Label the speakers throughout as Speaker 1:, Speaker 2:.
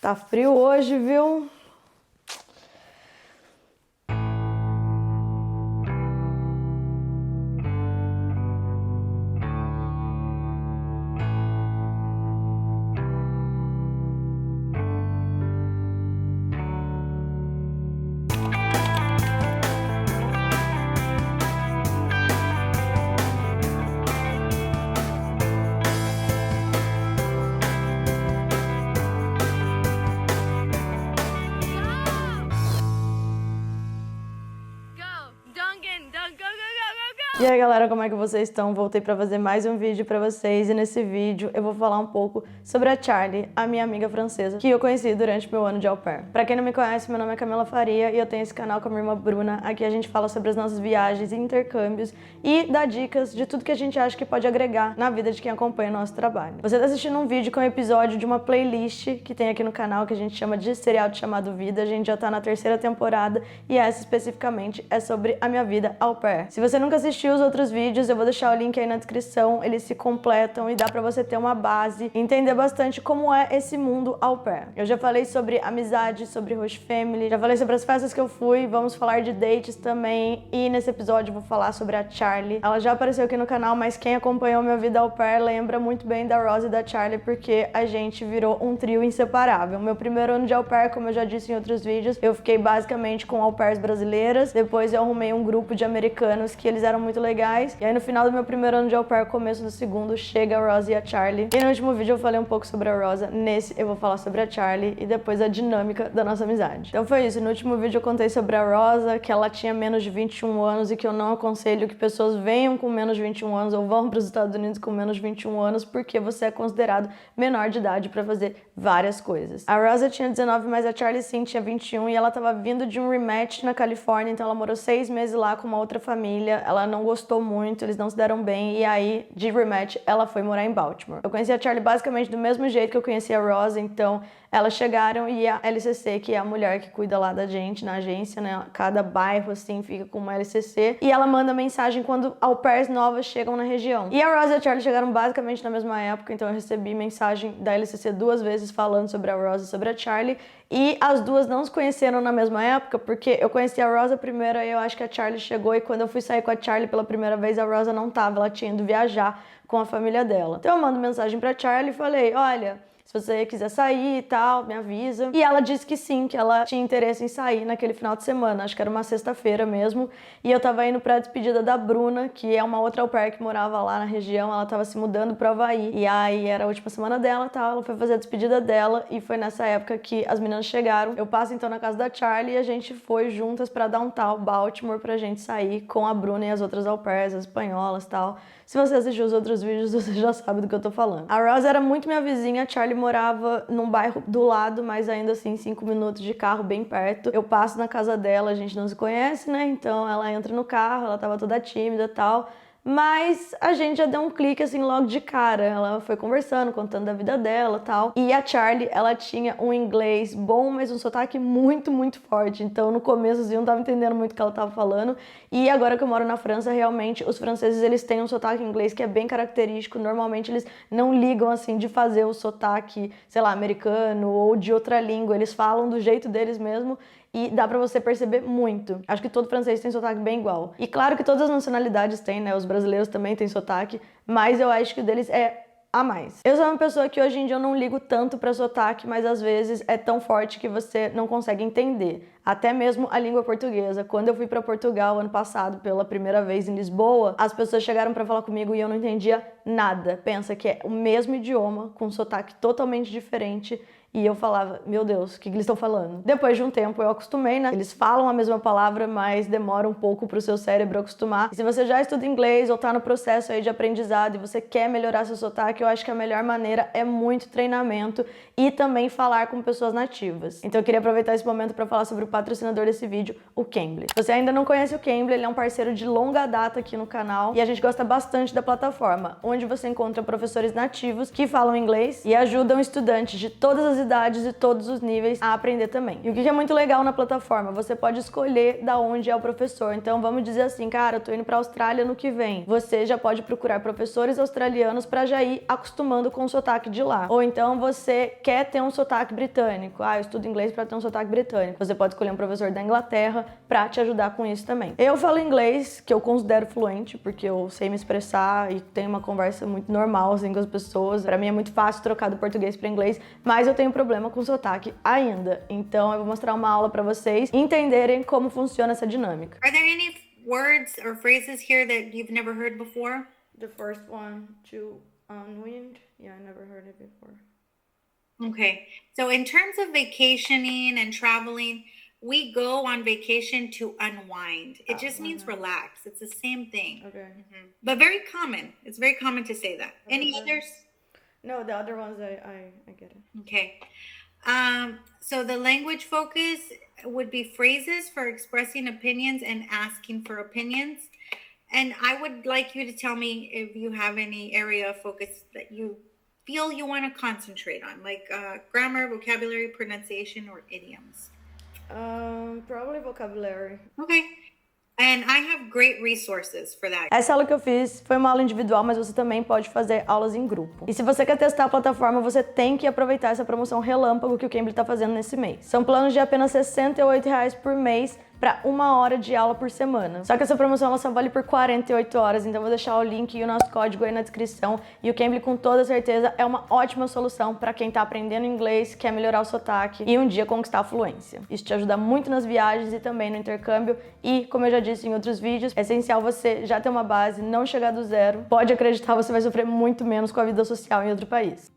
Speaker 1: Tá frio hoje, viu? E aí galera, como é que vocês estão? Voltei pra fazer mais um vídeo pra vocês e nesse vídeo eu vou falar um pouco sobre a Charlie, a minha amiga francesa, que eu conheci durante meu ano de au pair. Pra quem não me conhece, meu nome é Camila Faria e eu tenho esse canal com a minha irmã Bruna. Aqui a gente fala sobre as nossas viagens e intercâmbios e dá dicas de tudo que a gente acha que pode agregar na vida de quem acompanha o nosso trabalho. Você tá assistindo um vídeo com um episódio de uma playlist que tem aqui no canal que a gente chama de Seriado Chamado Vida. A gente já tá na 3ª temporada e essa especificamente é sobre a minha vida au pair. Se você nunca assistiu os outros vídeos, eu vou deixar o link aí na descrição, eles se completam e dá pra você ter uma base, entender bastante como é esse mundo au pair. Eu já falei sobre amizade, sobre host family, já falei sobre as festas que eu fui, vamos falar de dates também e nesse episódio eu vou falar sobre a Charlie. Ela já apareceu aqui no canal, mas quem acompanhou minha vida au pair lembra muito bem da Rose e da Charlie porque a gente virou um trio inseparável. Meu primeiro ano de au pair, como eu já disse em outros vídeos, eu fiquei basicamente com au pairs brasileiras, depois eu arrumei um grupo de americanos que eles eram muito legais. E aí no final do meu primeiro ano de au pair, começo do segundo, chega a Rosa e a Charlie. E no último vídeo eu falei um pouco sobre a Rosa, nesse eu vou falar sobre a Charlie e depois a dinâmica da nossa amizade. Então foi isso, no último vídeo eu contei sobre a Rosa, que ela tinha menos de 21 anos e que eu não aconselho que pessoas venham com menos de 21 anos ou vão para os Estados Unidos com menos de 21 anos porque você é considerado menor de idade para fazer várias coisas. A Rosa tinha 19, mas a Charlie sim tinha 21 e ela tava vindo de um rematch na Califórnia, então ela morou 6 meses lá com uma outra família, ela não gostou muito, eles não se deram bem e aí, de rematch, ela foi morar em Baltimore. Eu conheci a Charlie basicamente do mesmo jeito que eu conheci a Rosa, então elas chegaram e a LCC, que é a mulher que cuida lá da gente, na agência, né, cada bairro assim fica com uma LCC e ela manda mensagem quando au pairs novas chegam na região. E a Rosa e a Charlie chegaram basicamente na mesma época, então eu recebi mensagem da LCC 2 vezes falando sobre a Rosa e sobre a Charlie. E as duas não se conheceram na mesma época, porque eu conheci a Rosa primeiro e eu acho que a Charlie chegou e quando eu fui sair com a Charlie pela primeira vez, a Rosa não tava, ela tinha ido viajar com a família dela. Então eu mando mensagem pra Charlie e falei, olha, se você quiser sair e tal, me avisa. E ela disse que sim, que ela tinha interesse em sair naquele final de semana, acho que era uma sexta-feira mesmo. E eu tava indo pra despedida da Bruna, que é uma outra au pair que morava lá na região, ela tava se mudando pro Havaí. E aí era a última semana dela e tal, ela foi fazer a despedida dela e foi nessa época que as meninas chegaram. Eu passo então na casa da Charlie e a gente foi juntas pra Downtown, Baltimore, pra gente sair com a Bruna e as outras au pairs, as espanholas e tal. Se você assistiu os outros vídeos, você já sabe do que eu tô falando. A Rosa era muito minha vizinha, a Charlie morava num bairro do lado, mas ainda assim 5 minutos de carro bem perto. Eu passo na casa dela, a gente não se conhece, né? Então ela entra no carro, ela tava toda tímida e tal. Mas a gente já deu um clique assim logo de cara, ela foi conversando, contando da vida dela e tal. E a Charlie, ela tinha um inglês bom, mas um sotaque muito, muito forte. Então no começo assim, eu não tava entendendo muito o que ela tava falando. E agora que eu moro na França, realmente, os franceses eles têm um sotaque inglês que é bem característico. Normalmente eles não ligam assim de fazer o sotaque, sei lá, americano ou de outra língua. Eles falam do jeito deles mesmo. E dá pra você perceber muito. Acho que todo francês tem sotaque bem igual. E claro que todas as nacionalidades têm, né? Os brasileiros também têm sotaque, mas eu acho que o deles é a mais. Eu sou uma pessoa que hoje em dia eu não ligo tanto pra sotaque, mas às vezes é tão forte que você não consegue entender. Até mesmo a língua portuguesa. Quando eu fui pra Portugal ano passado, pela primeira vez em Lisboa, as pessoas chegaram pra falar comigo e eu não entendia nada. Pensa que é o mesmo idioma, com um sotaque totalmente diferente. E eu falava, meu Deus, o que eles estão falando? Depois de um tempo eu acostumei, né? Eles falam a mesma palavra, mas demora um pouco pro seu cérebro acostumar. E se você já estuda inglês ou tá no processo aí de aprendizado e você quer melhorar seu sotaque, eu acho que a melhor maneira é muito treinamento e também falar com pessoas nativas. Então eu queria aproveitar esse momento para falar sobre o patrocinador desse vídeo, o Cambly. Se você ainda não conhece o Cambly, ele é um parceiro de longa data aqui no canal e a gente gosta bastante da plataforma, onde você encontra professores nativos que falam inglês e ajudam estudantes de todas as idades e todos os níveis a aprender também. E o que é muito legal na plataforma? Você pode escolher da onde é o professor. Então vamos dizer assim, cara, eu tô indo pra Austrália no que vem. Você já pode procurar professores australianos para já ir acostumando com o sotaque de lá. Ou então você quer ter um sotaque britânico. Eu estudo inglês para ter um sotaque britânico. Você pode escolher um professor da Inglaterra para te ajudar com isso também. Eu falo inglês, que eu considero fluente, porque eu sei me expressar e tenho uma conversa muito normal assim com as pessoas. Para mim é muito fácil trocar do português para inglês, mas eu tenho problema com sotaque ainda. Então eu vou mostrar uma aula para vocês entenderem como funciona essa dinâmica.
Speaker 2: Are there any words or phrases here that you've never heard before?
Speaker 1: The first one, to unwind. Yeah, I never heard it before.
Speaker 2: Okay. So in terms of vacationing and traveling, we go on vacation to unwind. It just means relax. It's the same thing.
Speaker 1: Okay.
Speaker 2: But very common. It's very common to say that. Any others?
Speaker 1: No, the other ones I get it.
Speaker 2: Okay. So the language focus would be phrases for expressing opinions and asking for opinions. And I would like you to tell me if you have any area of focus that you feel you want to concentrate on, like grammar, vocabulary, pronunciation, or idioms.
Speaker 1: Probably vocabulary.
Speaker 2: Okay. And I have great resources for that.
Speaker 1: Essa aula que eu fiz foi uma aula individual, mas você também pode fazer aulas em grupo. E se você quer testar a plataforma, você tem que aproveitar essa promoção relâmpago que o Cambly está fazendo nesse mês. São planos de apenas R$ 68 por mês para 1 hora de aula por semana. Só que essa promoção ela só vale por 48 horas, então eu vou deixar o link e o nosso código aí na descrição. E o Cambly, com toda certeza, é uma ótima solução para quem está aprendendo inglês, quer melhorar o sotaque e um dia conquistar a fluência. Isso te ajuda muito nas viagens e também no intercâmbio. E, como eu já disse em outros vídeos, é essencial você já ter uma base, não chegar do zero. Pode acreditar, você vai sofrer muito menos com a vida social em outro país.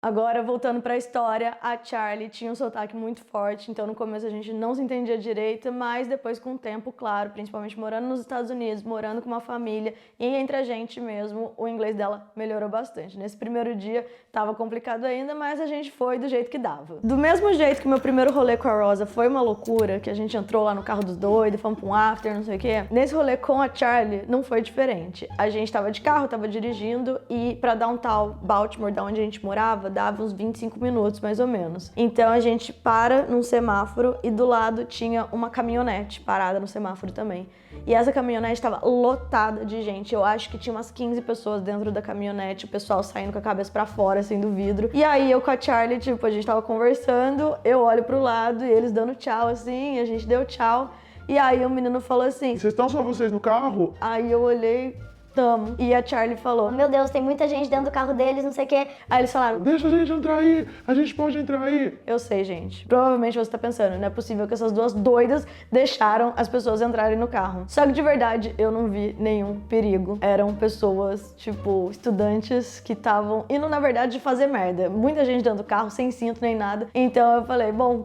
Speaker 1: Agora, voltando para a história, a Charlie tinha um sotaque muito forte, então no começo a gente não se entendia direito, mas depois com o tempo, claro, principalmente morando nos Estados Unidos, morando com uma família e entre a gente mesmo, o inglês dela melhorou bastante. Nesse primeiro dia tava complicado ainda, mas a gente foi do jeito que dava. Do mesmo jeito que o meu primeiro rolê com a Rosa foi uma loucura, que a gente entrou lá no carro dos doidos, fomos pra um after, não sei o quê, nesse rolê com a Charlie não foi diferente. A gente tava de carro, tava dirigindo e pra downtown Baltimore, da onde a gente morava, dava uns 25 minutos, mais ou menos. Então a gente para num semáforo e do lado tinha uma caminhonete parada no semáforo também. E essa caminhonete estava lotada de gente. Eu acho que tinha umas 15 pessoas dentro da caminhonete, o pessoal saindo com a cabeça pra fora, assim, do vidro. E aí eu com a Charlie, tipo, a gente tava conversando, eu olho pro lado e eles dando tchau, assim, e a gente deu tchau. E aí o menino falou assim:
Speaker 3: Vocês estão só vocês no carro?
Speaker 1: Aí eu olhei... Tamo. E a Charlie falou:
Speaker 4: meu Deus, tem muita gente dentro do carro deles, não sei o quê.
Speaker 1: Aí eles falaram:
Speaker 3: Deixa a gente entrar aí, a gente pode entrar aí.
Speaker 1: eu sei, gente. Provavelmente você tá pensando, não é possível que essas duas doidas deixaram as pessoas entrarem no carro. Só que de verdade, eu não vi nenhum perigo. Eram pessoas, tipo, estudantes que estavam indo, na verdade, fazer merda. Muita gente dentro do carro, sem cinto nem nada. Então eu falei, bom,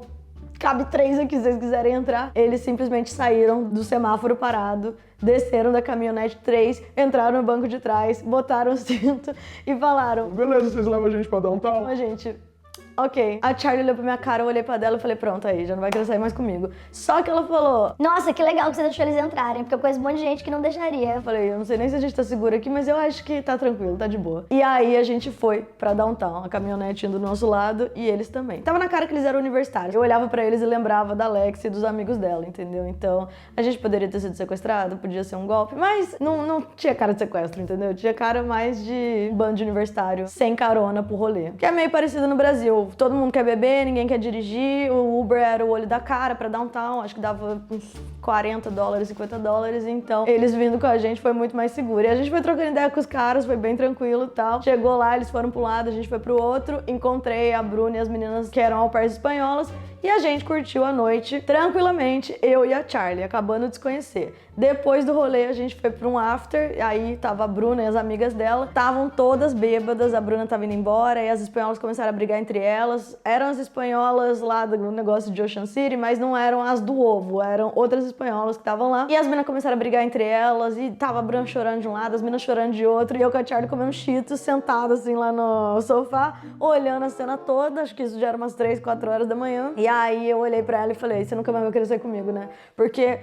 Speaker 1: cabe 3 aqui se vocês quiserem entrar. Eles simplesmente saíram do semáforo parado, desceram da caminhonete 3, entraram no banco de trás, botaram o cinto e falaram:
Speaker 3: Beleza, vocês levam a gente pra downtown?
Speaker 1: a gente... Ok. A Charlie olhou pra minha cara, eu olhei pra dela e falei: pronto, aí, já não vai querer sair mais comigo. Só que ela falou:
Speaker 4: Nossa, que legal que você deixou eles entrarem, porque eu conheço um monte de gente que não deixaria.
Speaker 1: eu falei, eu não sei nem se a gente tá seguro aqui, mas eu acho que tá tranquilo, tá de boa. E aí a gente foi pra downtown, a caminhonete indo do nosso lado e eles também. Tava na cara que eles eram universitários. Eu olhava pra eles e lembrava da Alex e dos amigos dela, entendeu? Então, a gente poderia ter sido sequestrado, podia ser um golpe, mas não tinha cara de sequestro, entendeu? Tinha cara mais de bando de universitário sem carona pro rolê. Que é meio parecido no Brasil. Todo mundo quer beber, ninguém quer dirigir, o Uber era o olho da cara pra downtown, acho que dava uns $40, $50, então eles vindo com a gente foi muito mais seguro. E a gente foi trocando ideia com os caras, foi bem tranquilo e tal. Chegou lá, eles foram pra um lado, a gente foi pro outro, encontrei a Bruna e as meninas que eram au pairs espanholas e a gente curtiu a noite tranquilamente, eu e a Charlie, acabando de se conhecer. Depois do rolê, a gente foi pra um after, aí tava a Bruna e as amigas dela, estavam todas bêbadas, a Bruna tava indo embora, e as espanholas começaram a brigar entre elas. Eram as espanholas lá do negócio de Ocean City, mas não eram as do ovo, eram outras espanholas que estavam lá. E as meninas começaram a brigar entre elas, e tava a Bruna chorando de um lado, as meninas chorando de outro, e eu com a Charlie comendo Cheetos, sentada assim lá no sofá, olhando a cena toda, acho que isso já era umas 3, 4 horas da manhã. E aí eu olhei pra ela e falei: você nunca mais vai querer sair comigo, né? Porque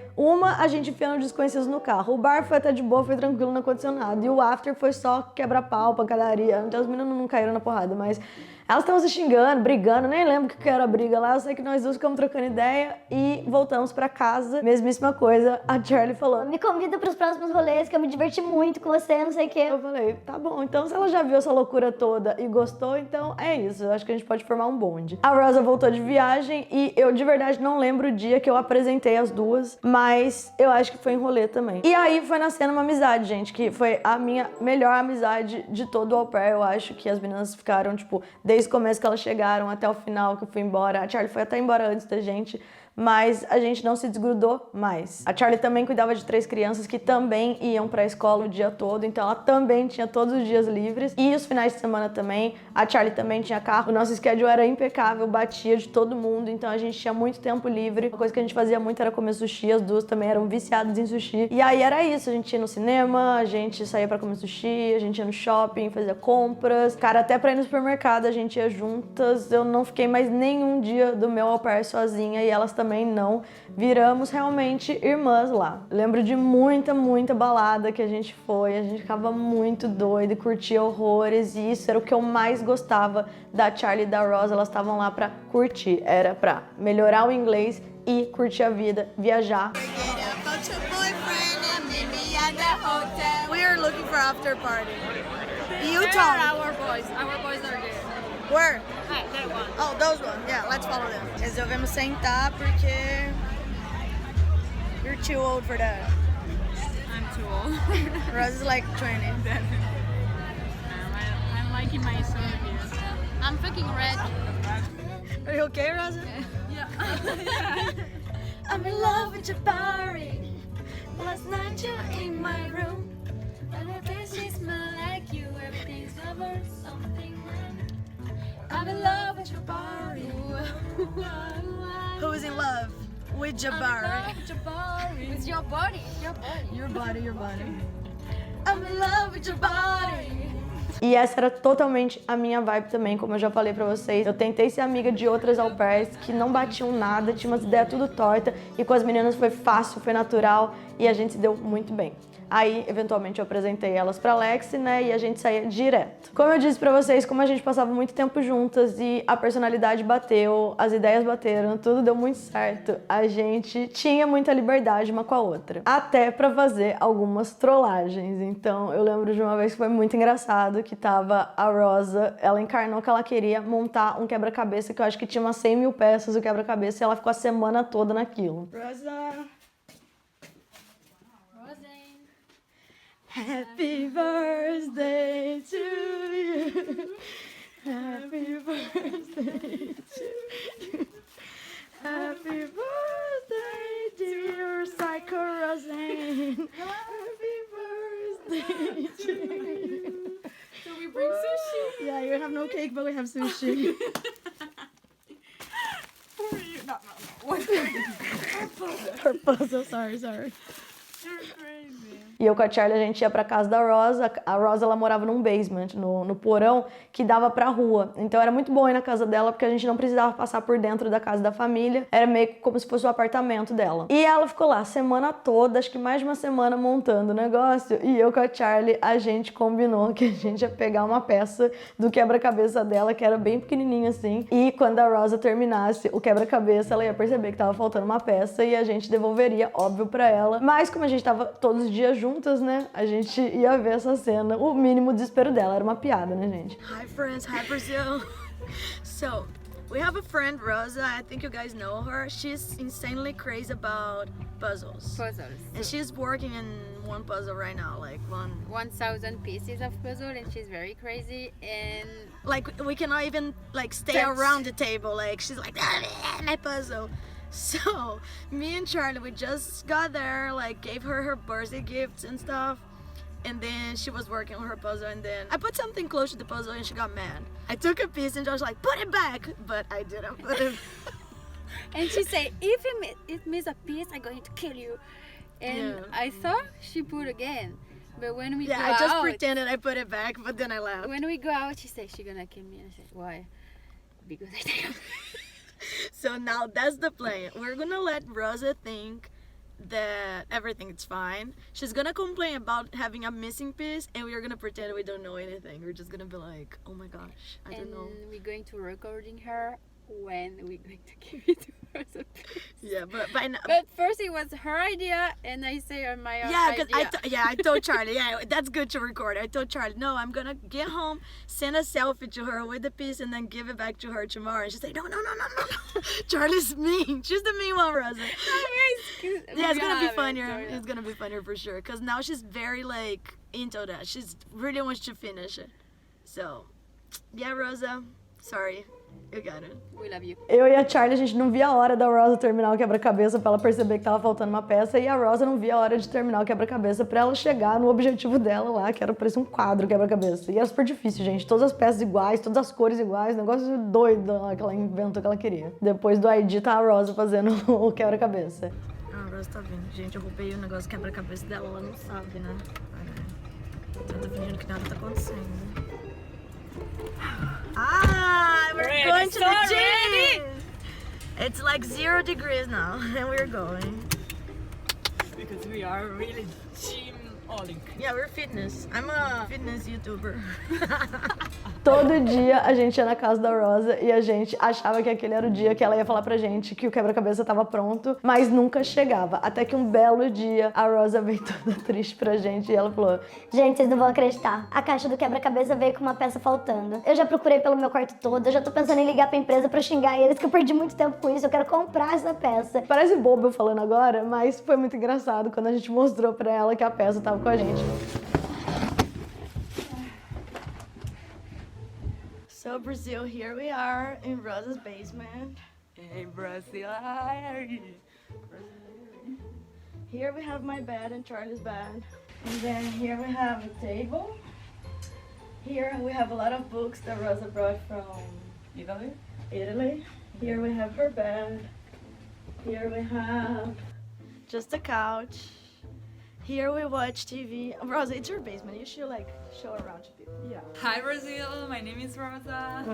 Speaker 1: a gente enfiando desconhecidos no carro. O bar foi até de boa, foi tranquilo, não aconteceu nada. E o after foi só quebra-pau, pancadaria. Então as meninas não caíram na porrada, mas Elas estavam se xingando, brigando, nem lembro o que era a briga lá, eu sei que nós duas ficamos trocando ideia e voltamos pra casa. Mesmíssima coisa, a Charlie falou:
Speaker 4: Me convida pros próximos rolês, que eu me diverti muito com você, não sei o quê.
Speaker 1: eu falei, tá bom, então se ela já viu essa loucura toda e gostou, então é isso, eu acho que a gente pode formar um bonde. A Rosa voltou de viagem e eu de verdade não lembro o dia que eu apresentei as duas, mas eu acho que foi em rolê também. E aí foi nascendo uma amizade, gente, que foi a minha melhor amizade de todo o au pair. Eu acho que as meninas ficaram, tipo, desde o começo que elas chegaram até o final que eu fui embora. A Charlie foi até embora antes da gente, mas a gente não se desgrudou mais. A Charlie também cuidava de 3 crianças que também iam pra escola o dia todo, então ela também tinha todos os dias livres e os finais de semana também. A Charlie também tinha carro, o nosso schedule era impecável, batia de todo mundo, então a gente tinha muito tempo livre. Uma coisa que a gente fazia muito era comer sushi, as duas também eram viciadas em sushi. E aí era isso, a gente ia no cinema, a gente saía pra comer sushi, a gente ia no shopping, fazia compras. Cara, até pra ir no supermercado a gente ia juntas. Eu não fiquei mais nenhum dia do meu au pair sozinha e elas também não. Viramos realmente irmãs lá. Lembro de muita balada que a gente foi, a gente ficava muito doido, curtia horrores e isso era o que eu mais gostava da Charlie e da Rosa. Elas estavam lá pra curtir, era pra melhorar o inglês e curtir a vida, viajar.
Speaker 5: We are looking for after party. You
Speaker 6: Where
Speaker 5: tell
Speaker 6: are
Speaker 5: me.
Speaker 6: our boys? Our boys are there.
Speaker 5: Where?
Speaker 6: Hi, that one.
Speaker 5: Oh, those ones. Yeah, let's follow them. Resolvemos sentar porque you're too old for that.
Speaker 6: I'm too old.
Speaker 5: Rose is like 20.
Speaker 6: I'm liking my son here. I'm fucking red.
Speaker 5: Are you okay, Rosa?
Speaker 6: Yeah.
Speaker 5: I'm in love with your body. Last night you're in my room.
Speaker 7: And her face, she smell like you. Everything's covered, something wrong. I'm in love with your body.
Speaker 5: Who's in love with Jabari?
Speaker 7: It's your body. Your body.
Speaker 5: Your body. I'm in love with your body.
Speaker 1: E essa era totalmente a minha vibe também, como eu já falei pra vocês. Eu tentei ser amiga de outras au pairs que não batiam nada, tinha umas ideias tudo torta, e com as meninas foi fácil, foi natural, e a gente se deu muito bem. Aí, eventualmente, eu apresentei elas pra Lexi, né, e a gente saía direto. Como eu disse pra vocês, como a gente passava muito tempo juntas e a personalidade bateu, as ideias bateram, tudo deu muito certo, a gente tinha muita liberdade uma com a outra. Até pra fazer algumas trollagens. Então, eu lembro de uma vez que foi muito engraçado, que tava a Rosa, ela encarnou que ela queria montar um quebra-cabeça, que eu acho que tinha umas 100 mil peças o quebra-cabeça, e ela ficou a semana toda naquilo.
Speaker 5: Rosa.
Speaker 1: Happy birthday to you. Happy birthday to you. Happy birthday, dear Psycho Roseanne. Happy birthday to you.
Speaker 6: So we bring sushi.
Speaker 1: Yeah, you have no cake, but we have sushi.
Speaker 6: For you. No. What?
Speaker 1: Her puzzle, sorry.
Speaker 6: You're crazy.
Speaker 1: E eu com a Charlie, a gente ia pra casa da Rosa. A Rosa, ela morava num basement, no porão, que dava pra rua. Então era muito bom ir na casa dela, porque a gente não precisava passar por dentro da casa da família. Era meio como se fosse o apartamento dela. E ela ficou lá a semana toda, acho que mais de uma semana, montando o negócio. E eu com a Charlie, a gente combinou que a gente ia pegar uma peça do quebra-cabeça dela, que era bem pequenininho assim. E quando a Rosa terminasse o quebra-cabeça, ela ia perceber que tava faltando uma peça e a gente devolveria, óbvio, pra ela. Mas como a gente tava todos os dias juntas, né, a gente ia ver essa cena. O mínimo desespero dela, era uma piada, né, gente?
Speaker 5: Hi friends, hi Brazil. So, we have a friend, Rosa. I think you guys know her. She's insanely crazy about puzzles.
Speaker 6: Puzzles.
Speaker 5: And she's working in one puzzle right now, like one.
Speaker 6: 1,000 pieces of puzzle, and she's very crazy. And
Speaker 5: Like we cannot even like stay
Speaker 6: Touch.
Speaker 5: around the table. Like she's like, my puzzle. So me and Charlie, we just got there, like gave her birthday gifts and stuff. And then she was working on her puzzle, and then I put something close to the puzzle and she got mad. I took a piece and I was like, put it back, but I didn't put it.
Speaker 6: and she said, if it miss a piece, I'm going to kill you. And
Speaker 5: Yeah.
Speaker 6: I thought she put again. But when we
Speaker 5: Yeah,
Speaker 6: go
Speaker 5: I just
Speaker 6: out,
Speaker 5: pretended I put it back, but then I laughed.
Speaker 6: when we go out, she said she's gonna kill me. And I said, why? Because I take
Speaker 5: So now that's the plan. We're gonna let Rosa think that everything is fine. She's gonna complain about having a missing piece, and we are gonna pretend we don't know anything. We're just gonna be like, oh my gosh, I don't know.
Speaker 6: We're going to recording her when we're going to give it to her.
Speaker 5: Yeah, but by now.
Speaker 6: But first it was her idea, and I say my own
Speaker 5: Yeah,
Speaker 6: idea.
Speaker 5: because I told Charlie, yeah, that's good to record. I told Charlie, no, I'm gonna get home, send a selfie to her with the piece, and then give it back to her tomorrow. And she's like, no. Charlie's mean. She's the mean one, Rosa. Yeah, it's gonna be funnier. It's gonna be funnier for sure. Cause now she's very like into that. She's really wants to finish it. So, yeah, Rosa, sorry, you got it.
Speaker 6: We love you.
Speaker 1: Eu e a Charlie, a gente não via a hora da Rosa terminar o quebra-cabeça pra ela perceber que tava faltando uma peça, e a Rosa não via a hora de terminar o quebra-cabeça pra ela chegar no objetivo dela lá, que era parecer um quadro quebra-cabeça. E era super difícil, gente. Todas as peças iguais, todas as cores iguais, negócio doido lá que ela inventou que ela queria. Depois do ID tá a Rosa fazendo o quebra-cabeça.
Speaker 5: Ah, a Rosa tá vindo. Gente, eu roubei o negócio quebra-cabeça dela, ela não sabe, né? Ela tá fingindo que nada tá acontecendo. Ah, we're going to the gym! It's like 0 degrees now, and we're going.
Speaker 8: Because we are really gym-olic.
Speaker 5: Yeah, we're fitness. I'm a fitness YouTuber.
Speaker 1: Todo dia a gente ia na casa da Rosa e a gente achava que aquele era o dia que ela ia falar pra gente que o quebra-cabeça tava pronto, mas nunca chegava. Até que um belo dia a Rosa veio toda triste pra gente e ela falou:
Speaker 4: Gente, vocês não vão acreditar. A caixa do quebra-cabeça veio com uma peça faltando. Eu já procurei pelo meu quarto todo, eu já tô pensando em ligar pra empresa pra xingar eles, que eu perdi muito tempo com isso, eu quero comprar essa peça.
Speaker 1: Parece bobo eu falando agora, mas foi muito engraçado quando a gente mostrou pra ela que a peça tava com a gente.
Speaker 5: So Brazil, here we are in Rosa's basement.
Speaker 8: Hey, Brazil, how are you?
Speaker 1: Here we have my bed and Charlie's bed. And then here we have a table. Here we have a lot of books that Rosa brought from Italy. Here we have her bed. Here we have
Speaker 5: Just a couch. Here we watch TV. Rosa, it's your basement. You should like show around to people.
Speaker 8: Yeah. Hi, Brazil. My name is Rosa.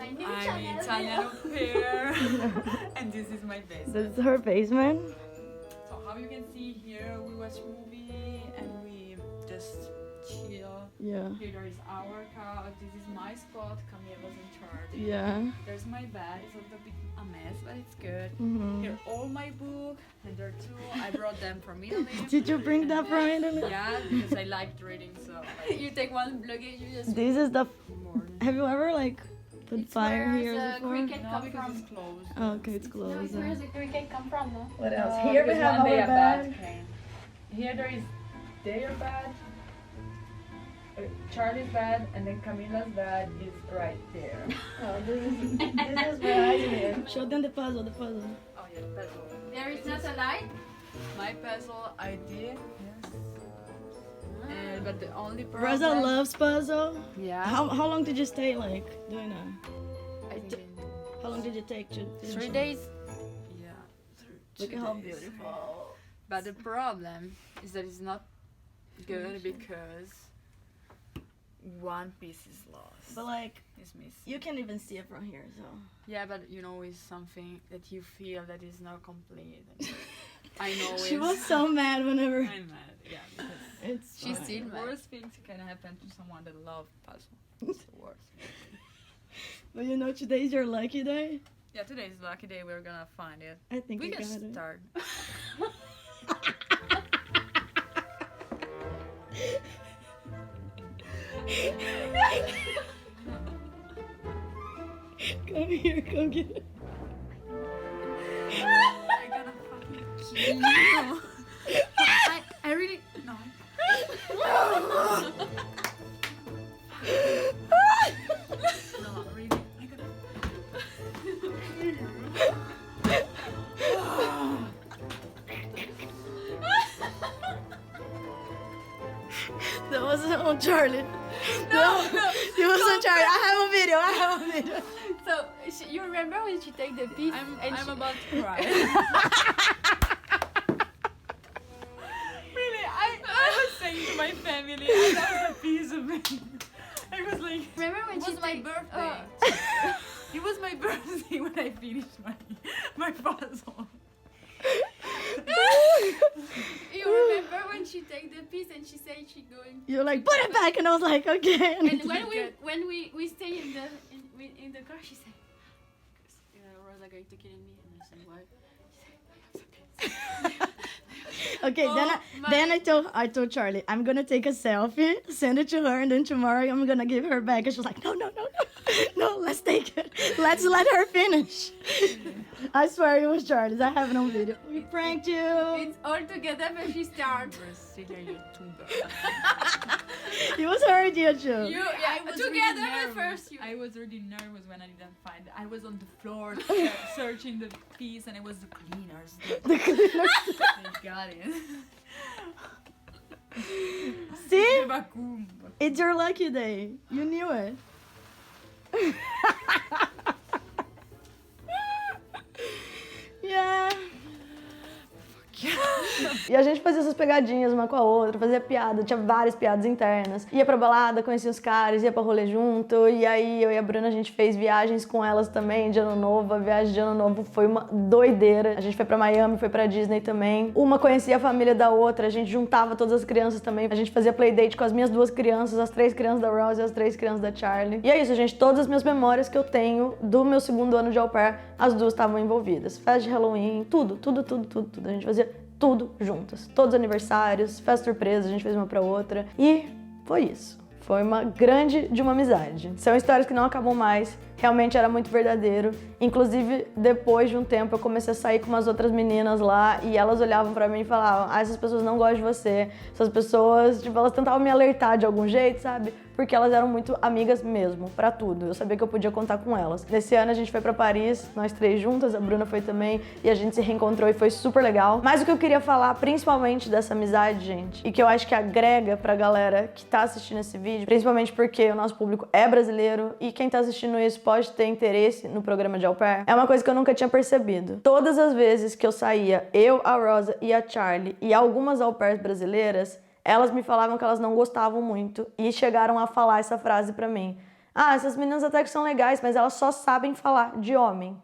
Speaker 8: I'm Italian au pair. And this is my basement.
Speaker 1: This is her basement.
Speaker 8: So how you can see here, we watch movie and we just chill.
Speaker 1: Yeah.
Speaker 8: Here there is our couch. This is my spot. Camille was in charge.
Speaker 1: Yeah.
Speaker 8: There's my bed. It's a little bit a mess, but it's good.
Speaker 1: Mm-hmm.
Speaker 8: Here all my book, and there are two. I brought them from Italy.
Speaker 1: Did you bring that from Italy?
Speaker 8: Yeah, because I liked reading. So
Speaker 6: You take one luggage, you just...
Speaker 1: This is the.
Speaker 8: morning.
Speaker 1: Have you ever like put
Speaker 6: It's
Speaker 1: fire
Speaker 6: where
Speaker 1: here
Speaker 6: the
Speaker 1: before?
Speaker 6: cricket
Speaker 8: No,
Speaker 6: come
Speaker 8: because
Speaker 6: from.
Speaker 8: it's closed.
Speaker 1: Oh, okay, it's closed.
Speaker 6: Where does the cricket come from, no?
Speaker 1: What else?
Speaker 8: No,
Speaker 1: Here we
Speaker 8: because
Speaker 1: have
Speaker 8: one day
Speaker 1: our
Speaker 8: a bat
Speaker 1: bed.
Speaker 8: came. Here there is their bed, Charlie's bed, and then Camila's bed is right there.
Speaker 1: Oh, this is where I live. Show them the puzzle.
Speaker 8: Oh yeah, puzzle.
Speaker 6: There is not a light?
Speaker 8: My puzzle I did, yes. But the only problem.
Speaker 1: Rosa loves puzzle.
Speaker 8: Yeah.
Speaker 1: How long did you stay like doing that?
Speaker 8: I think
Speaker 1: How long did it take to finish
Speaker 6: 3
Speaker 1: it?
Speaker 6: days.
Speaker 8: yeah.
Speaker 1: Look at how beautiful.
Speaker 8: But the problem is that it's not good because one piece is lost.
Speaker 1: But like
Speaker 8: It's missing.
Speaker 1: you can't even see it from here, so.
Speaker 8: Yeah, but you know, it's something that you feel that is not complete. I know
Speaker 1: She
Speaker 8: it's-
Speaker 1: was so mad whenever.
Speaker 8: I'm mad, yeah, because
Speaker 1: It's
Speaker 6: She's
Speaker 1: fine.
Speaker 6: still
Speaker 8: the
Speaker 6: mad.
Speaker 8: worst things can happen to someone that loves puzzle. It's the worst.
Speaker 1: But you know, today's your lucky day.
Speaker 8: Yeah, today is the lucky day. We're gonna find it.
Speaker 1: I think
Speaker 8: We
Speaker 1: we
Speaker 8: can
Speaker 1: got it.
Speaker 8: start.
Speaker 1: Come here, come get it.
Speaker 8: I'm gonna fucking kill you. I really no. No, really. I gotta.
Speaker 5: That wasn't on Charlie. No, it was on Charlie. I have a video. I have a video.
Speaker 6: So, you remember when she take the piece and
Speaker 8: I'm
Speaker 6: she...
Speaker 8: about to cry. Really, I was saying to my family, I love a piece of me. I was like,
Speaker 6: Remember when
Speaker 8: it
Speaker 6: she
Speaker 8: was my
Speaker 6: take-
Speaker 8: birthday. It was my birthday when I finished my puzzle.
Speaker 7: You remember when she take the piece and she said she going.
Speaker 5: You're like, put it back, and I was like, okay.
Speaker 7: And when we stay in the car, she said, Rosa going to kill me, and I said, why? She said, I have the piece.
Speaker 5: Okay, then I told Charlie, I'm gonna take a selfie, send it to her, and then tomorrow I'm gonna give her back. And she was like, no, let's take it. Let's let her finish. I swear it was Charlie's. I have it on video. We pranked you.
Speaker 7: It's all together when she starts.
Speaker 8: Brazilian YouTuber.
Speaker 5: It was her idea too.
Speaker 7: I was together at first.
Speaker 8: I was really nervous when I didn't find it. I was on the floor searching the piece, and it was the cleaners. They got it.
Speaker 5: See?
Speaker 8: Macumba.
Speaker 5: It's your lucky day. You knew it. Yeah.
Speaker 1: E a gente fazia essas pegadinhas uma com a outra, fazia piada, tinha várias piadas internas. Ia pra balada, conhecia os caras, ia pra rolê junto. E aí eu e a Bruna, a gente fez viagens com elas também de ano novo. A viagem de ano novo foi uma doideira. A gente foi pra Miami, foi pra Disney também. Uma conhecia a família da outra, a gente juntava todas as crianças também. A gente fazia playdate com as minhas 2 crianças, as 3 crianças da Rose e as 3 crianças da Charlie. E é isso, gente, todas as minhas memórias que eu tenho do meu 2º ano de au pair, as 2 estavam envolvidas. Festa de Halloween, tudo. A gente fazia tudo juntas. Todos os aniversários, festa surpresa, a gente fez uma pra outra. E foi isso. Foi uma grande de uma amizade. São histórias que não acabam mais. Realmente era muito verdadeiro. Inclusive, depois de um tempo, eu comecei a sair com umas outras meninas lá e elas olhavam pra mim e falavam: ah, essas pessoas não gostam de você. Essas pessoas, tipo, elas tentavam me alertar de algum jeito, sabe? Porque elas eram muito amigas mesmo, pra tudo. Eu sabia que eu podia contar com elas. Nesse ano a gente foi pra Paris, nós 3 juntas, a Bruna foi também, e a gente se reencontrou e foi super legal. Mas o que eu queria falar, principalmente dessa amizade, gente, e que eu acho que agrega pra galera que tá assistindo esse vídeo, principalmente porque o nosso público é brasileiro e quem tá assistindo isso pode ter interesse no programa de au pair, é uma coisa que eu nunca tinha percebido. Todas as vezes que eu saía, eu, a Rosa e a Charlie, e algumas au pairs brasileiras, elas me falavam que elas não gostavam muito e chegaram a falar essa frase pra mim. Ah, essas meninas até que são legais, mas elas só sabem falar de homem.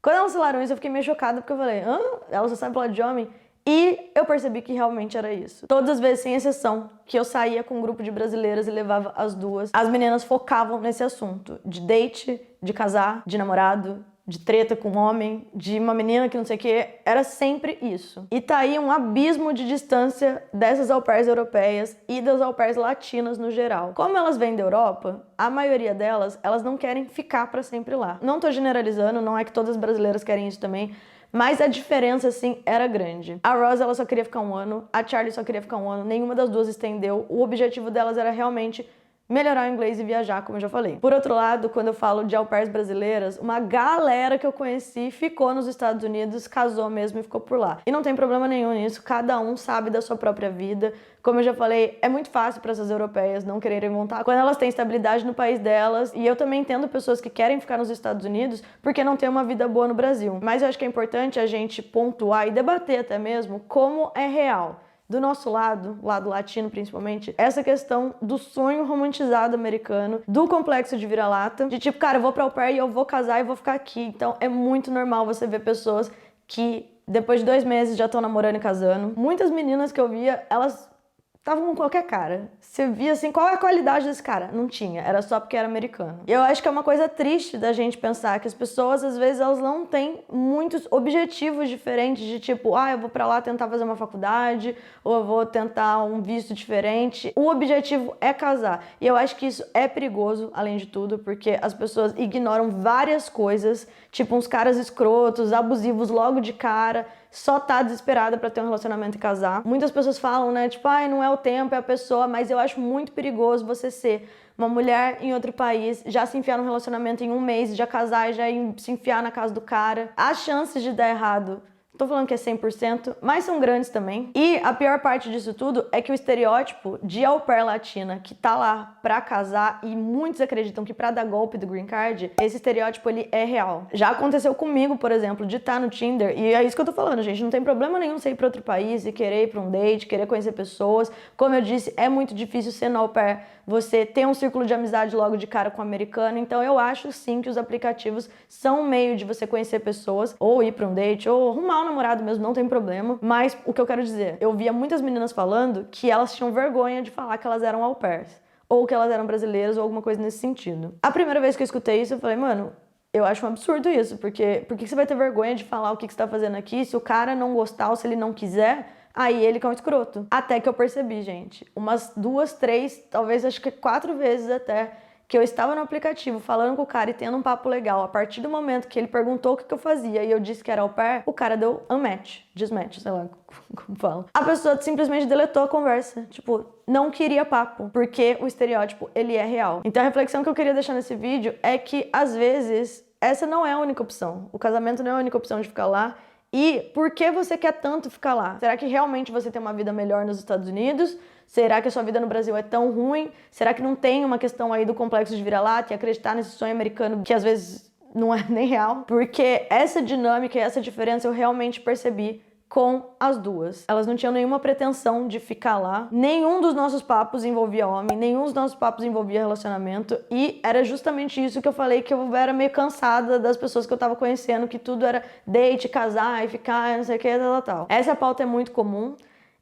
Speaker 1: Quando elas falaram isso, eu fiquei meio chocada, porque eu falei, hã? Elas só sabem falar de homem? E eu percebi que realmente era isso. Todas as vezes, sem exceção, que eu saía com um grupo de brasileiras e levava as 2, as meninas focavam nesse assunto. De date, de casar, de namorado, de treta com um homem, de uma menina que não sei o que, era sempre isso. E tá aí um abismo de distância dessas au pairs europeias e das au pairs latinas no geral. Como elas vêm da Europa, a maioria delas, elas não querem ficar pra sempre lá. Não tô generalizando, não é que todas as brasileiras querem isso também, mas a diferença, assim, era grande. A Rose, ela só queria ficar 1 ano, a Charlie só queria ficar 1 ano, nenhuma das 2 estendeu. O objetivo delas era realmente melhorar o inglês e viajar, como eu já falei. Por outro lado, quando eu falo de au pairs brasileiras, uma galera que eu conheci ficou nos Estados Unidos, casou mesmo e ficou por lá. E não tem problema nenhum nisso, cada um sabe da sua própria vida. Como eu já falei, é muito fácil para essas europeias não quererem voltar quando elas têm estabilidade no país delas. E eu também entendo pessoas que querem ficar nos Estados Unidos porque não tem uma vida boa no Brasil. Mas eu acho que é importante a gente pontuar e debater até mesmo como é real. Do nosso lado latino principalmente, essa questão do sonho romantizado americano, do complexo de vira-lata, de tipo, cara, eu vou pra au pair e eu vou casar e vou ficar aqui. Então é muito normal você ver pessoas que depois de 2 meses já estão namorando e casando. Muitas meninas que eu via, elas estavam com qualquer cara. Você via assim, qual é a qualidade desse cara? Não tinha, era só porque era americano. E eu acho que é uma coisa triste da gente pensar que as pessoas, às vezes, elas não têm muitos objetivos diferentes de tipo, ah, eu vou pra lá tentar fazer uma faculdade, ou eu vou tentar um visto diferente. O objetivo é casar. E eu acho que isso é perigoso, além de tudo, porque as pessoas ignoram várias coisas, tipo uns caras escrotos, abusivos logo de cara, só tá desesperada pra ter um relacionamento e casar. Muitas pessoas falam, né, tipo, ai, não é o tempo, é a pessoa, mas eu acho muito perigoso você ser uma mulher em outro país, já se enfiar num relacionamento em 1 mês, já casar e já se enfiar na casa do cara. As chances de dar errado, tô falando que é 100%, mas são grandes também. E a pior parte disso tudo é que o estereótipo de au pair latina que tá lá pra casar, e muitos acreditam que pra dar golpe do green card, esse estereótipo ele é real. Já aconteceu comigo, por exemplo, de estar no Tinder, e é isso que eu tô falando, gente, não tem problema nenhum você ir pra outro país e querer ir pra um date, querer conhecer pessoas. Como eu disse, é muito difícil ser no au pair, você ter um círculo de amizade logo de cara com o americano, então eu acho sim que os aplicativos são um meio de você conhecer pessoas, ou ir pra um date, ou arrumar um namorado mesmo, não tem problema. Mas o que eu quero dizer, eu via muitas meninas falando que elas tinham vergonha de falar que elas eram au pairs, ou que elas eram brasileiras, ou alguma coisa nesse sentido. A primeira vez que eu escutei isso, eu falei, mano, eu acho um absurdo isso, porque por que você vai ter vergonha de falar o que você tá fazendo aqui? Se o cara não gostar ou se ele não quiser, aí ele que é um escroto. Até que eu percebi, gente, umas 2, 3, talvez acho que 4 vezes até, que eu estava no aplicativo falando com o cara e tendo um papo legal. A partir do momento que ele perguntou o que eu fazia e eu disse que era au pair, o cara deu unmatch, desmatch, sei lá como fala. A pessoa simplesmente deletou a conversa, tipo, não queria papo, porque o estereótipo, ele é real. Então a reflexão que eu queria deixar nesse vídeo é que, às vezes, essa não é a única opção. O casamento não é a única opção de ficar lá. E por que você quer tanto ficar lá? Será que realmente você tem uma vida melhor nos Estados Unidos? Será que a sua vida no Brasil é tão ruim? Será que não tem uma questão aí do complexo de vira-lata e acreditar nesse sonho americano que às vezes não é nem real? Porque essa dinâmica e essa diferença eu realmente percebi com as duas. Elas não tinham nenhuma pretensão de ficar lá. Nenhum dos nossos papos envolvia homem, nenhum dos nossos papos envolvia relacionamento. E era justamente isso que eu falei, que eu era meio cansada das pessoas que eu tava conhecendo, que tudo era date, casar e ficar, não sei o que, tal. Essa pauta é muito comum.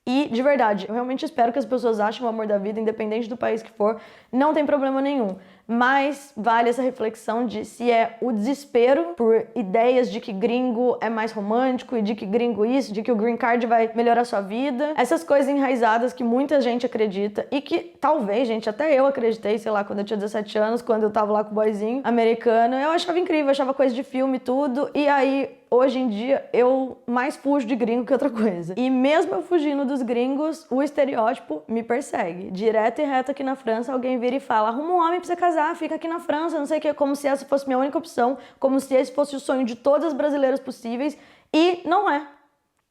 Speaker 1: E, de verdade, eu realmente espero que as pessoas achem o amor da vida, independente do país que for, não tem problema nenhum. Mas vale essa reflexão de se é o desespero por ideias de que gringo é mais romântico e de que gringo isso, de que o green card vai melhorar a sua vida. Essas coisas enraizadas que muita gente acredita e que talvez, gente, até eu acreditei, sei lá, quando eu tinha 17 anos, quando eu tava lá com o boyzinho americano, eu achava incrível, achava coisa de filme e tudo. E aí, hoje em dia, eu mais fujo de gringo que outra coisa. E mesmo eu fugindo dos gringos, o estereótipo me persegue. Direto e reto aqui na França, alguém vira e fala, arruma um homem pra você casar, fica aqui na França, não sei o que, como se essa fosse minha única opção, como se esse fosse o sonho de todas as brasileiras possíveis. E não é.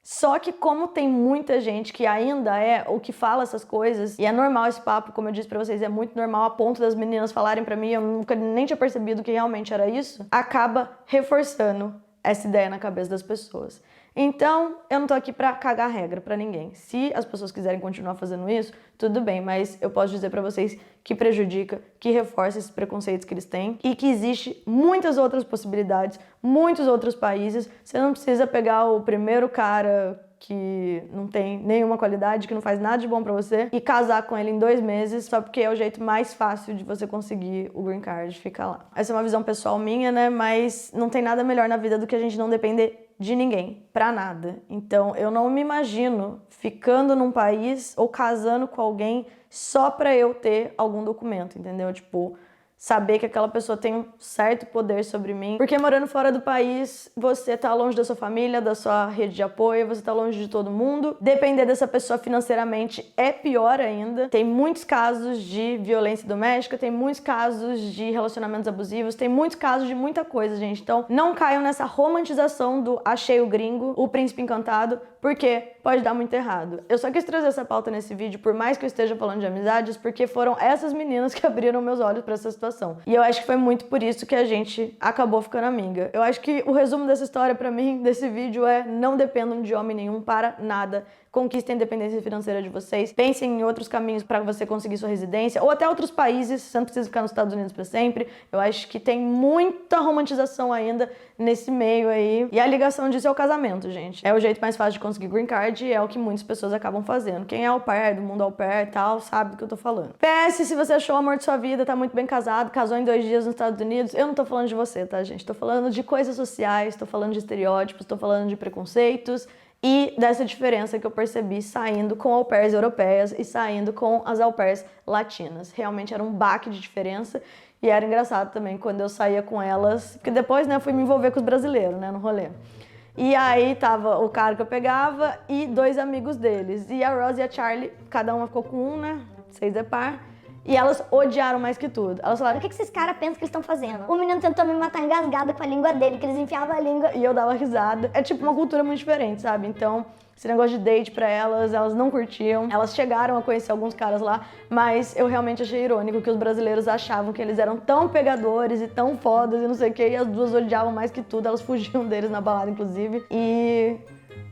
Speaker 1: Só que como tem muita gente que ainda é o que fala essas coisas, e é normal esse papo, como eu disse pra vocês, é muito normal a ponto das meninas falarem pra mim, eu nunca nem tinha percebido que realmente era isso, acaba reforçando essa ideia na cabeça das pessoas. Então, eu não tô aqui pra cagar regra pra ninguém. Se as pessoas quiserem continuar fazendo isso, tudo bem, mas eu posso dizer pra vocês que prejudica, que reforça esses preconceitos que eles têm e que existe muitas outras possibilidades, muitos outros países. Você não precisa pegar o primeiro cara que não tem nenhuma qualidade, que não faz nada de bom pra você e casar com ele em 2 meses só porque é o jeito mais fácil de você conseguir o green card, ficar lá. Essa é uma visão pessoal minha, né? Mas não tem nada melhor na vida do que a gente não depender de ninguém, pra nada. Então, eu não me imagino ficando num país ou casando com alguém só pra eu ter algum documento, entendeu? Tipo, saber que aquela pessoa tem um certo poder sobre mim. Porque morando fora do país, você tá longe da sua família, da sua rede de apoio, você tá longe de todo mundo. Depender dessa pessoa financeiramente é pior ainda. Tem muitos casos de violência doméstica, tem muitos casos de relacionamentos abusivos, tem muitos casos de muita coisa, gente. Então, não caiam nessa romantização do achei o gringo, o príncipe encantado, porque pode dar muito errado. Eu só quis trazer essa pauta nesse vídeo, por mais que eu esteja falando de amizades, porque foram essas meninas que abriram meus olhos pra essa situação. E eu acho que foi muito por isso que a gente acabou ficando amiga. Eu acho que o resumo dessa história pra mim, desse vídeo, é não dependam de homem nenhum para nada. Conquistem a independência financeira de vocês. Pensem em outros caminhos para você conseguir sua residência, ou até outros países, você não precisa ficar nos Estados Unidos para sempre. Eu acho que tem muita romantização ainda nesse meio aí. E a ligação disso é o casamento, gente. É o jeito mais fácil de conseguir green card e é o que muitas pessoas acabam fazendo. Quem é au pair, do mundo au pair e tal, sabe do que eu tô falando. PS, se você achou o amor de sua vida, tá muito bem casado, casou em 2 dias nos Estados Unidos, eu não tô falando de você, tá, gente? Tô falando de coisas sociais, tô falando de estereótipos, tô falando de preconceitos, e dessa diferença que eu percebi saindo com au pairs europeias e saindo com as au pairs latinas. Realmente era um baque de diferença e era engraçado também quando eu saía com elas, porque depois, né, eu fui me envolver com os brasileiros, né, no rolê. E aí tava o cara que eu pegava e 2 amigos deles. E a Rose e a Charlie, cada uma ficou com um, né, 6 é par. E elas odiaram mais que tudo. Elas falaram,
Speaker 4: O que esses caras pensam que eles estão fazendo? O menino tentou me matar engasgada com a língua dele, que eles enfiavam a língua.
Speaker 1: e eu dava risada. É tipo uma cultura muito diferente, sabe? Então, esse negócio de date pra elas não curtiam. Elas chegaram a conhecer alguns caras lá, mas eu realmente achei irônico que os brasileiros achavam que eles eram tão pegadores e tão fodas e não sei o que, e as duas odiavam mais que tudo. Elas fugiam deles na balada, inclusive. E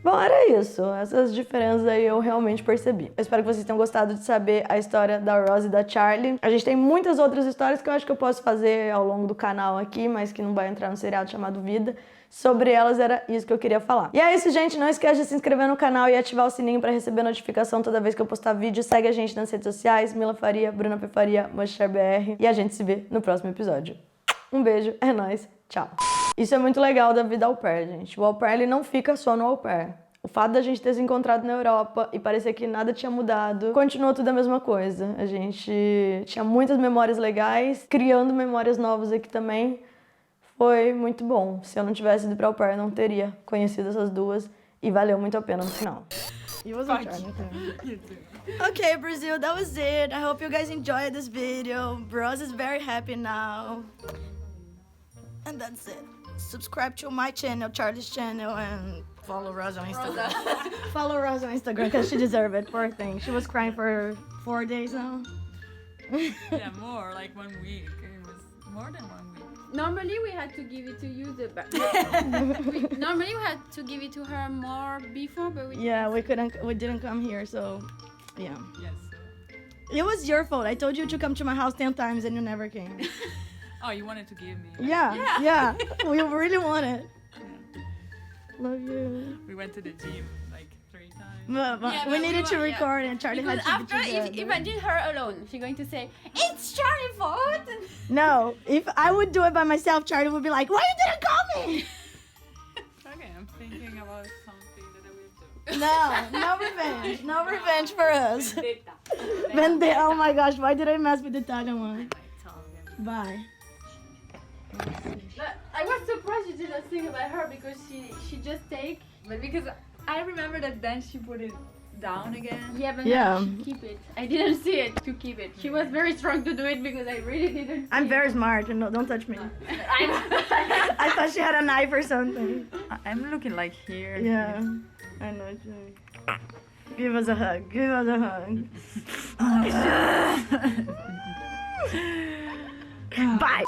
Speaker 1: Bom, era isso. Essas diferenças aí eu realmente percebi. Eu espero que vocês tenham gostado de saber a história da Ross e da Charlie. A gente tem muitas outras histórias que eu acho que eu posso fazer ao longo do canal aqui, mas que não vai entrar no seriado chamado Vida. Sobre elas era isso que eu queria falar. E é isso, gente. Não esquece de se inscrever no canal e ativar o sininho pra receber notificação toda vez que eu postar vídeo. Segue a gente nas redes sociais, Mila Faria, Bruna P. Faria, MushShareBR. E a gente se vê no próximo episódio. Um beijo, é nóis, tchau. Isso é muito legal da vida au pair, gente. O au pair, ele não fica só no au pair. O fato da gente ter se encontrado na Europa e parecer que nada tinha mudado, continua tudo a mesma coisa. A gente tinha muitas memórias legais, criando memórias novas aqui também. Foi muito bom. Se eu não tivesse ido pra au pair, eu não teria conhecido essas duas. E valeu muito a pena no final.
Speaker 5: Okay, Brazil, that was it. I hope you guys enjoyed this video. Bros is very happy now. And that's it. Subscribe to my channel, Charlie's channel, and follow Rosa on Instagram. Follow Rosa on Instagram because she deserves it, poor thing. She was crying for 4 days now.
Speaker 8: Yeah, more, like 1 week. It was more than 1 week.
Speaker 6: Normally we had to give it to you normally we had to give it to her more before, but
Speaker 5: We didn't come here, so yeah.
Speaker 8: Yes.
Speaker 5: It was your fault. I told you to come to my house 10 times and you never came.
Speaker 8: Oh, you wanted to give me.
Speaker 5: Yeah. We really wanted. Love you.
Speaker 8: We went to the gym like 3 times.
Speaker 5: But we needed to record and Charlie
Speaker 6: because
Speaker 5: had to
Speaker 6: after
Speaker 5: be together.
Speaker 6: imagine her alone, she's going to say it's Charlie's fault.
Speaker 5: No, if I would do it by myself, Charlie would be like, why you didn't call me?
Speaker 8: Okay, I'm thinking about something that I will do.
Speaker 5: No revenge. No revenge for us. Vendetta. Oh my gosh, why did I mess with the Italian one? Bye.
Speaker 6: I was surprised you didn't think about her because she just take.
Speaker 8: But because I remember that then she put it down again.
Speaker 6: Yeah, but
Speaker 5: Yeah.
Speaker 6: no, she keep it. I didn't see it to keep it. She was very strong to do it because I really didn't.
Speaker 5: I'm very smart. No, don't touch me. I thought she had a knife or something.
Speaker 8: I'm looking like here.
Speaker 5: Yeah, I know. Give us a hug. Give us a hug. Bye.